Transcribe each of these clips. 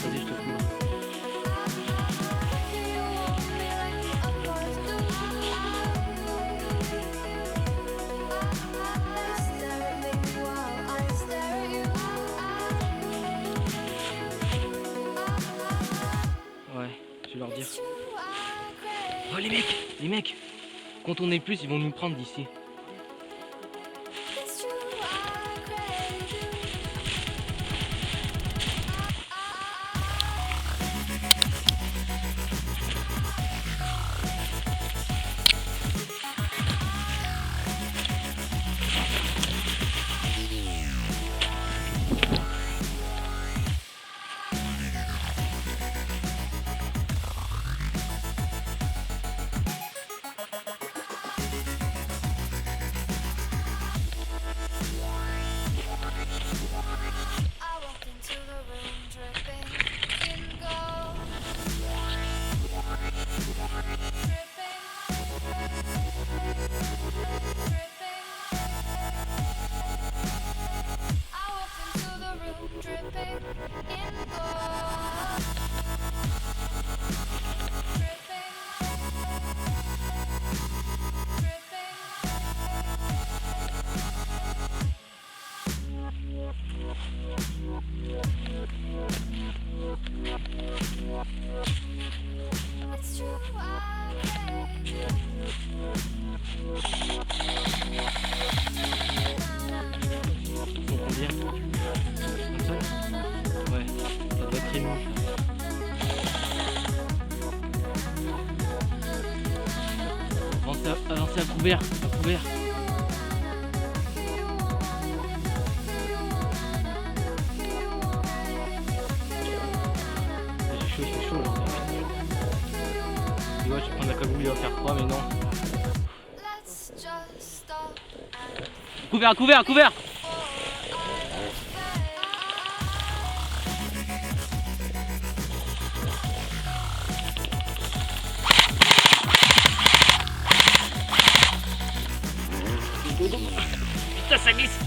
Vas-y, je te filme. Ouais, je vais leur dire. Oh les mecs, quand on est plus, ils vont nous prendre d'ici. On prend bien. Comme ça? Ouais, ça doit être très mou. Avancez à couvert, à couvert. Il fait chaud là. Tu vois, je vais prendre la cagoule, il va faire froid, mais non. Couvert, couvert, couvert! Putain, ça glisse!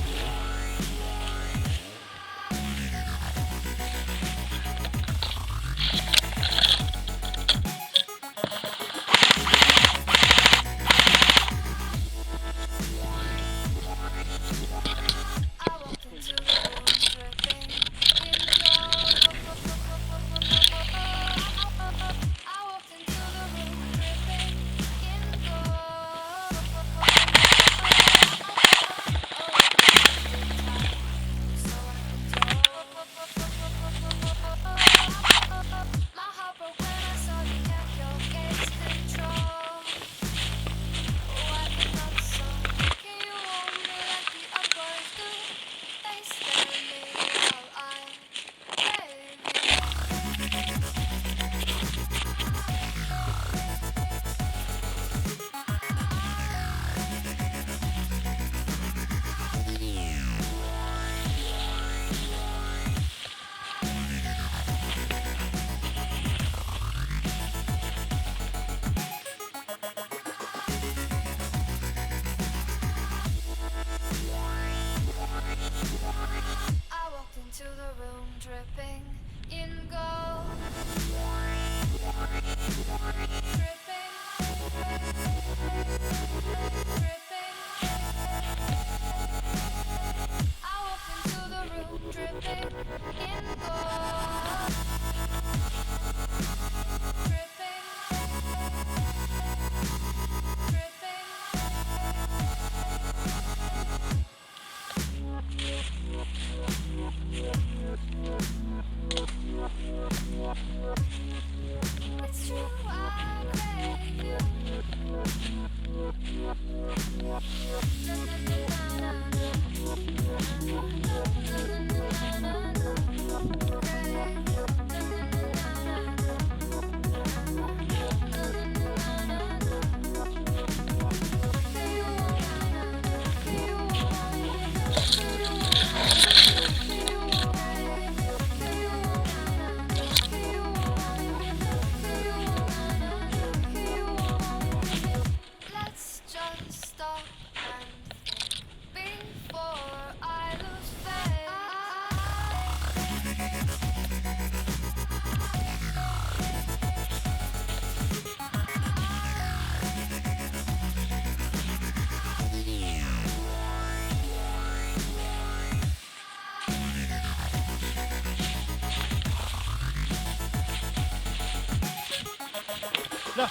Là,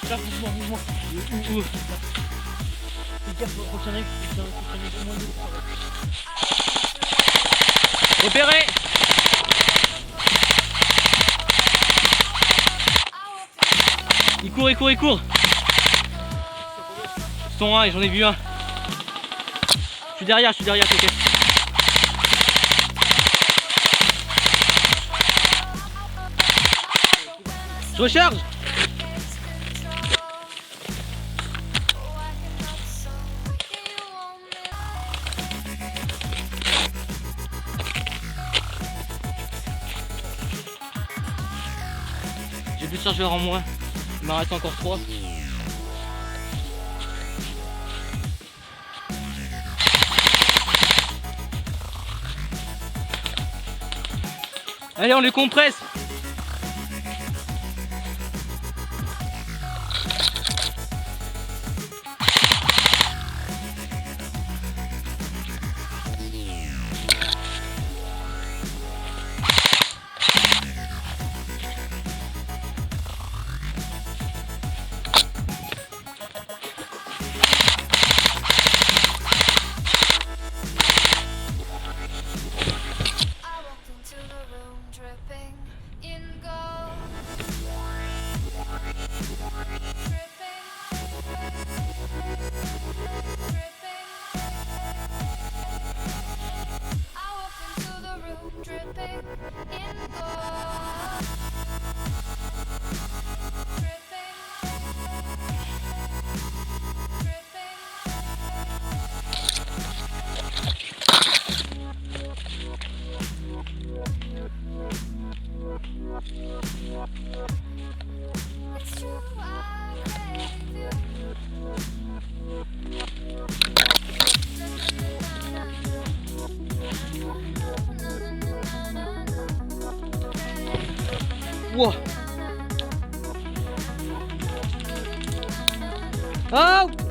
mouvement. Où? Fais gaffe, faut qu'il y en ait au moins deux. Repéré! Il court! Ils sont un, j'en ai vu un. Je suis derrière, ok. Je recharge! J'ai plus de chargeur en moins. Il m'en reste encore 3. Allez, on les compresse. Wow. Oh!